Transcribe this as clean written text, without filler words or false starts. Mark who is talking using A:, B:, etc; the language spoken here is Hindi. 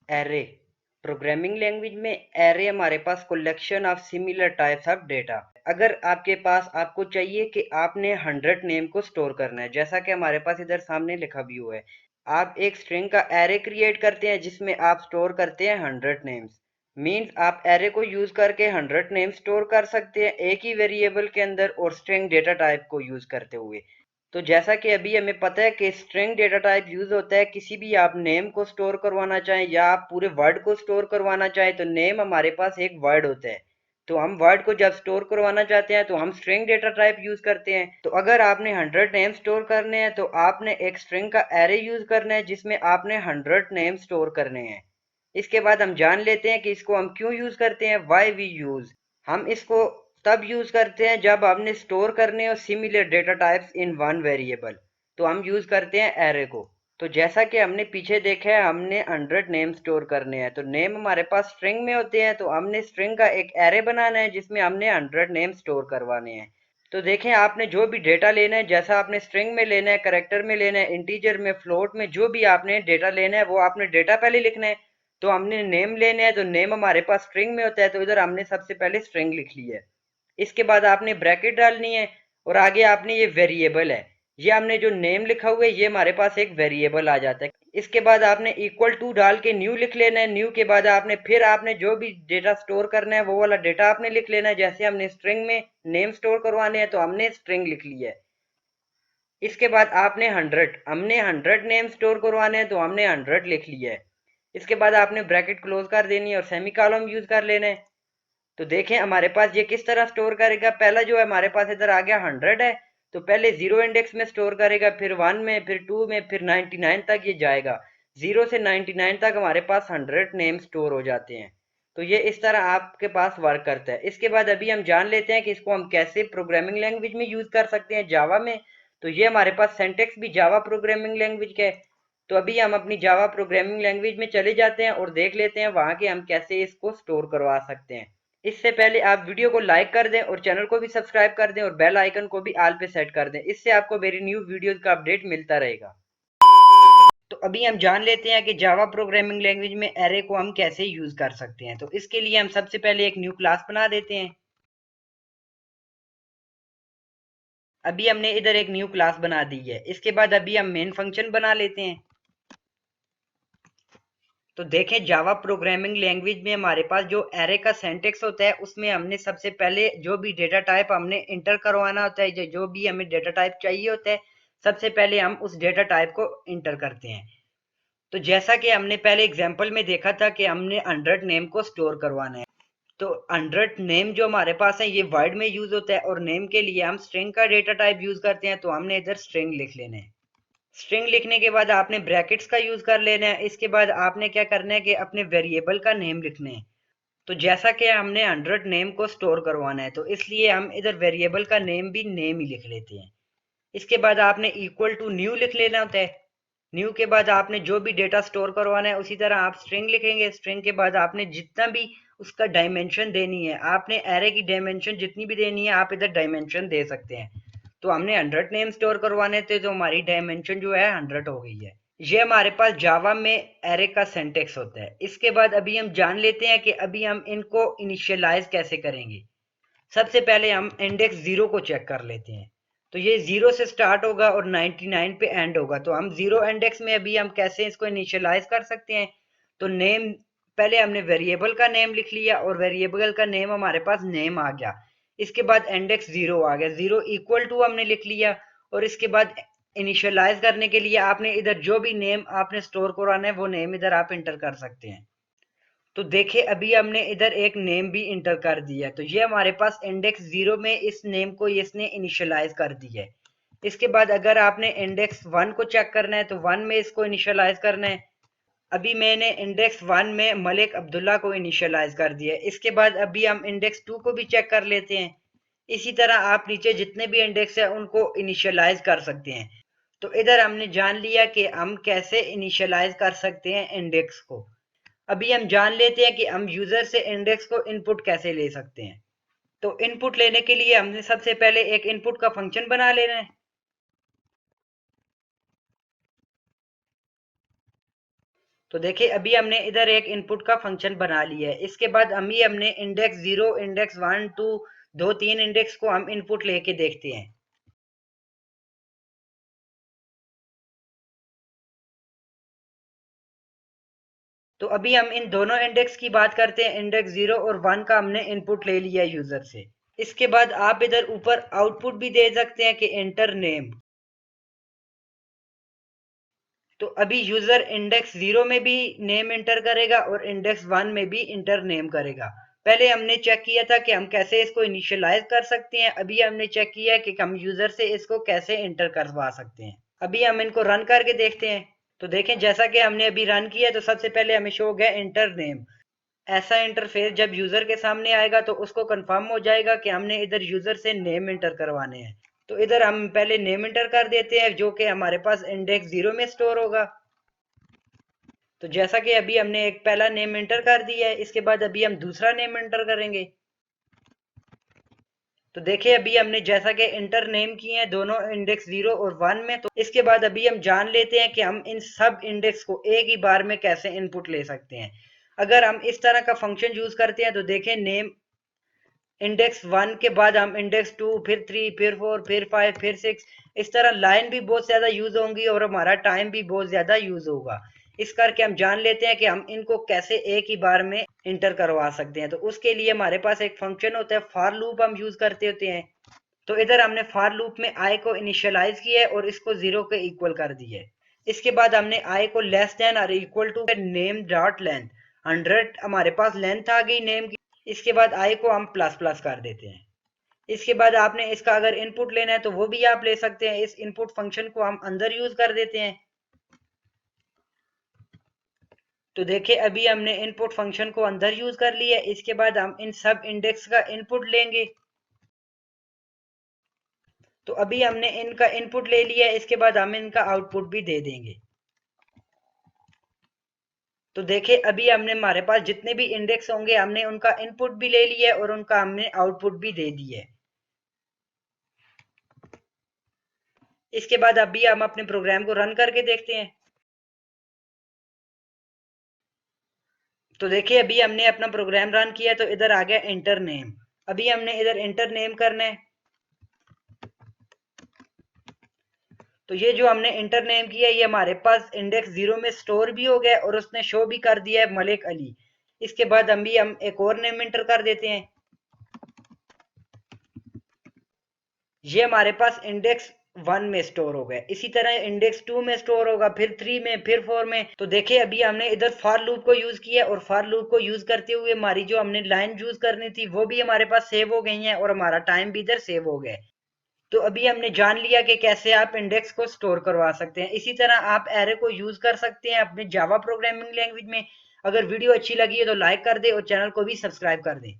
A: एरे प्रोग्रामिंग लैंग्वेज में एरे हमारे पास collection of similar types of data. अगर आपके पास आपको चाहिए कि आपने 100 नेम को स्टोर करना है, जैसा कि हमारे पास इधर सामने लिखा भी हुआ है। आप एक स्ट्रिंग का एरे क्रिएट करते हैं जिसमें आप स्टोर करते हैं 100 नेम्स। मीन्स आप एरे को यूज करके 100 नेम स्टोर कर सकते हैं एक ही वेरिएबल के अंदर और स्ट्रिंग डेटा टाइप को यूज करते हुए। तो जैसा कि अभी हमें पता है कि स्ट्रिंग डेटा टाइप यूज होता है किसी भी आप नेम को स्टोर करवाना चाहें या आप पूरे वर्ड को स्टोर करवाना चाहें, तो नेम हमारे पास एक वर्ड होता है। तो हम वर्ड को जब स्टोर करवाना चाहते हैं तो हम स्ट्रिंग डेटा टाइप यूज करते हैं। तो अगर आपने 100 नेम स्टोर करने हैं तो आपने एक स्ट्रिंग का एरे यूज करना है जिसमें आपने 100 नेम स्टोर करने हैं। इसके बाद हम जान लेते हैं कि इसको हम क्यों यूज करते हैं, वाई वी यूज। हम इसको तब यूज करते हैं जब आपने स्टोर करने हो similar data types in one variable, तो हम यूज करते हैं एरे को। तो जैसा कि हमने पीछे देखा है, हमने 100 नेम स्टोर करने हैं, तो नेम हमारे पास स्ट्रिंग में होते हैं, तो हमने स्ट्रिंग का एक एरे बनाना है जिसमें हमने 100 नेम स्टोर करवाने हैं। तो देखें, आपने जो भी डेटा लेना है, जैसा आपने स्ट्रिंग में लेना है, करेक्टर में लेना है, इंटीजर में, फ्लोट में, जो भी आपने डेटा लेना है वो आपने डेटा पहले लिखना है। तो हमने नेम लेना है, तो नेम हमारे पास स्ट्रिंग में होता है, तो इधर हमने सबसे पहले स्ट्रिंग लिख ली है। इसके बाद आपने ब्रैकेट डालनी है और आगे आपने ये वेरिएबल है, ये हमने जो नेम लिखा हुआ है ये हमारे पास एक वेरिएबल आ जाता है। इसके बाद आपने इक्वल टू डाल के न्यू लिख लेना है। न्यू के बाद आपने जो भी डेटा स्टोर करना है वो वाला डेटा आपने लिख लेना है। जैसे हमने स्ट्रिंग में नेम स्टोर करवाने हैं तो हमने स्ट्रिंग लिख ली है। इसके बाद हमने 100 नेम स्टोर करवाने हैं तो हमने 100 लिख लिया है। इसके बाद आपने ब्रैकेट क्लोज कर देनी है और सेमी कॉलम यूज कर लेना है। तो देखें हमारे पास ये किस तरह स्टोर करेगा। पहला जो है हमारे पास इधर आ गया 100 है, तो पहले 0 इंडेक्स में स्टोर करेगा, फिर 1 में, फिर 2 में, फिर 99 तक ये जाएगा। 0 से 99 तक हमारे पास 100 नेम स्टोर हो जाते हैं। तो ये इस तरह आपके पास वर्क करता है। इसके बाद अभी हम जान लेते हैं कि इसको हम कैसे प्रोग्रामिंग लैंग्वेज में यूज कर सकते हैं, जावा में। तो ये हमारे पास सिंटेक्स भी जावा प्रोग्रामिंग लैंग्वेज का है। तो अभी हम अपनी जावा प्रोग्रामिंग लैंग्वेज में चले जाते हैं और देख लेते हैं वहां के हम कैसे इसको स्टोर करवा सकते हैं। इससे पहले आप वीडियो को लाइक कर दें और चैनल को भी सब्सक्राइब कर दें और बेल आइकन को भी ऑल पे सेट कर दें। इससे आपको मेरी न्यू वीडियोस का अपडेट मिलता रहेगा। तो अभी हम जान लेते हैं कि जावा प्रोग्रामिंग लैंग्वेज में एरे को हम कैसे यूज कर सकते हैं। तो इसके लिए हम सबसे पहले एक न्यू क्लास बना देते हैं। अभी हमने इधर एक न्यू क्लास बना दी है। इसके बाद अभी हम मेन फंक्शन बना लेते हैं। तो देखें, जावा प्रोग्रामिंग लैंग्वेज में हमारे पास जो एरे का सिंटेक्स होता है उसमें हमने सबसे पहले जो भी डेटा टाइप हमने इंटर करवाना होता है, जो भी हमें डेटा टाइप चाहिए होता है, सबसे पहले हम उस डेटा टाइप को इंटर करते हैं। तो जैसा कि हमने पहले एग्जांपल में देखा था कि हमने 100 नेम को स्टोर करवाना है। तो 100 नेम जो हमारे पास है ये वर्ड में यूज होता है और नेम के लिए हम स्ट्रिंग का डेटा टाइप यूज करते हैं, तो हमने इधर स्ट्रिंग लिख लेना है। स्ट्रिंग लिखने के बाद आपने ब्रैकेट्स का यूज कर लेना है। इसके बाद आपने क्या करना है कि अपने वेरिएबल का नेम लिखना है। तो जैसा कि हमने 100 नेम को स्टोर करवाना है तो इसलिए हम इधर वेरिएबल का नेम भी नेम ही लिख लेते हैं। इसके बाद आपने इक्वल टू न्यू लिख लेना होता है। न्यू के बाद आपने जो भी डेटा स्टोर करवाना है उसी तरह आप स्ट्रिंग लिखेंगे। स्ट्रिंग के बाद आपने जितना भी उसका डायमेंशन देनी है, आपने एरे की डायमेंशन जितनी भी देनी है आप इधर डायमेंशन दे सकते हैं। तो हमने 100 नेम स्टोर करवाने थे तो हमारी डायमेंशन जो है 100 हो गई है। ये हमारे पास जावा में एरे का सिंटेक्स होता है। इसके बाद अभी हम जान लेते हैं कि अभी हम इनको इनिशियलाइज कैसे करेंगे। सबसे पहले हम इंडेक्स 0 को चेक कर लेते हैं। तो ये 0 से स्टार्ट होगा और 99 पे एंड होगा, तो हम 0 इंडेक्स में अभी हम कैसे इसको इनिशियलाइज कर सकते हैं। तो नेम, पहले हमने वेरिएबल का नेम लिख लिया और वेरिएबल का नेम हमारे पास नेम आ गया। इसके बाद इंडेक्स 0 आ गया, 0 इक्वल टू हमने लिख लिया। और इसके बाद इनिशियलाइज करने के लिए आपने इधर जो भी नेम आपने स्टोर कराना है वो नेम इधर आप इंटर कर सकते हैं। तो देखिए अभी हमने इधर एक नेम भी इंटर कर दिया, तो ये हमारे पास इंडेक्स 0 में इस नेम को इसने इनिशियलाइज कर दिया है। इसके बाद अगर आपने इंडेक्स 1 को चेक करना है तो 1 में इसको इनिशियलाइज करना है। अभी मैंने इंडेक्स 1 में मलिक अब्दुल्ला को इनिशियलाइज कर दिया है। इसके बाद अभी हम इंडेक्स 2 को भी चेक कर लेते हैं। इसी तरह आप नीचे जितने भी इंडेक्स है उनको इनिशियलाइज कर सकते हैं। तो इधर हमने जान लिया कि हम कैसे इनिशियलाइज कर सकते हैं इंडेक्स को। अभी हम जान लेते हैं कि हम यूजर से इंडेक्स को इनपुट कैसे ले सकते हैं। तो इनपुट लेने के लिए हमने सबसे पहले एक इनपुट का फंक्शन बना लेना है। तो देखिए अभी हमने इधर एक इनपुट का फंक्शन बना लिया है। इसके बाद हमने इंडेक्स 0, इंडेक्स 1, 2, 2, 3 इंडेक्स को हम इनपुट लेके देखते हैं। तो अभी हम इन दोनों इंडेक्स की बात करते हैं। इंडेक्स 0 और 1 का हमने इनपुट ले लिया यूजर से। इसके बाद आप इधर ऊपर आउटपुट भी दे सकते हैं कि एंटर नेम। तो अभी यूजर इंडेक्स 0 में भी नेम एंटर करेगा और इंडेक्स 1 में भी इंटर नेम करेगा। पहले हमने चेक किया था कि हम कैसे इसको इनिशियलाइज कर सकते हैं। अभी हमने चेक किया कि हम यूजर से इसको कैसे एंटर करवा सकते हैं। अभी हम इनको रन करके देखते हैं। तो देखें जैसा कि हमने अभी रन किया तो सबसे पहले हमें शो हो गया इंटर नेम। ऐसा इंटरफेस जब यूजर के सामने आएगा तो उसको कंफर्म हो जाएगा कि हमने इधर यूजर से नेम एंटर करवाने हैं। तो इधर हम पहले नेम एंटर कर देते हैं जो कि हमारे पास इंडेक्स 0 में स्टोर होगा। तो जैसा कि अभी हमने एक पहला नेम एंटर कर दिया है, इसके बाद अभी हम दूसरा नेम एंटर करेंगे। तो देखिए अभी हमने जैसा कि इंटर नेम किए हैं दोनों इंडेक्स 0 और 1 में। तो इसके बाद अभी हम जान लेते हैं कि हम इन सब इंडेक्स को एक ही बार में कैसे इनपुट ले सकते हैं। अगर हम इस तरह का फंक्शन यूज करते हैं तो देखें नेम इंडेक्स 1 के बाद हम इंडेक्स 2, फिर 3, फिर 4, फिर 5, फिर 6, इस तरह लाइन भी बहुत ज्यादा यूज होंगी और हमारा टाइम भी बहुत ज्यादा यूज होगा। इस करके हम जान लेते हैं कि हम इनको कैसे एक ही बार में इंटर करवा सकते हैं। तो उसके लिए हमारे पास एक फंक्शन होता है, फॉर लूप हम यूज करते होते हैं। तो इधर हमने फॉर लूप में आई को इनिशियलाइज किया है और इसको 0 के इक्वल कर दिया है। इसके बाद हमने आई को लेस देन और equal to name dot length 100 हमारे पास लेंथ आ गई नेम की। इसके बाद आई को हम प्लस प्लस कर देते हैं। इसके बाद आपने इसका अगर इनपुट लेना है तो वो भी आप ले सकते हैं। इस इनपुट फंक्शन को हम अंदर यूज कर देते हैं। तो देखिए अभी हमने इनपुट फंक्शन को अंदर यूज कर लिया है। इसके बाद हम इन सब इंडेक्स का इनपुट लेंगे। तो अभी हमने इनका इनपुट ले लिया है। इसके बाद हम इनका आउटपुट भी दे देंगे। तो देखिए अभी हमने हमारे पास जितने भी इंडेक्स होंगे हमने उनका इनपुट भी ले लिया है और उनका हमने आउटपुट भी दे दिया है। इसके बाद अभी हम अपने प्रोग्राम को रन करके देखते हैं। तो देखिए अभी हमने अपना प्रोग्राम रन किया तो इधर आ गया इंटर नेम। अभी हमने इधर इंटर नेम करना है। तो ये जो हमने इंटर नेम किया ये हमारे पास इंडेक्स 0 में स्टोर भी हो गया और उसने शो भी कर दिया है मलिक अली। इसके बाद हम एक और नेम इंटर कर देते हैं। ये हमारे पास इंडेक्स 1 में स्टोर हो गया। इसी तरह इंडेक्स 2 में स्टोर होगा, फिर 3 में, फिर 4 में। तो देखिए अभी हमने इधर फॉर लूप को यूज किया और फॉर लूप को यूज करते हुए हमारी जो हमने लाइन यूज करनी थी वो भी हमारे पास सेव हो गई है और हमारा टाइम भी इधर सेव हो गया। तो अभी हमने जान लिया कि कैसे आप इंडेक्स को स्टोर करवा सकते हैं। इसी तरह आप एरे को यूज कर सकते हैं अपने जावा प्रोग्रामिंग लैंग्वेज में। अगर वीडियो अच्छी लगी है तो लाइक कर दे और चैनल को भी सब्सक्राइब कर दें।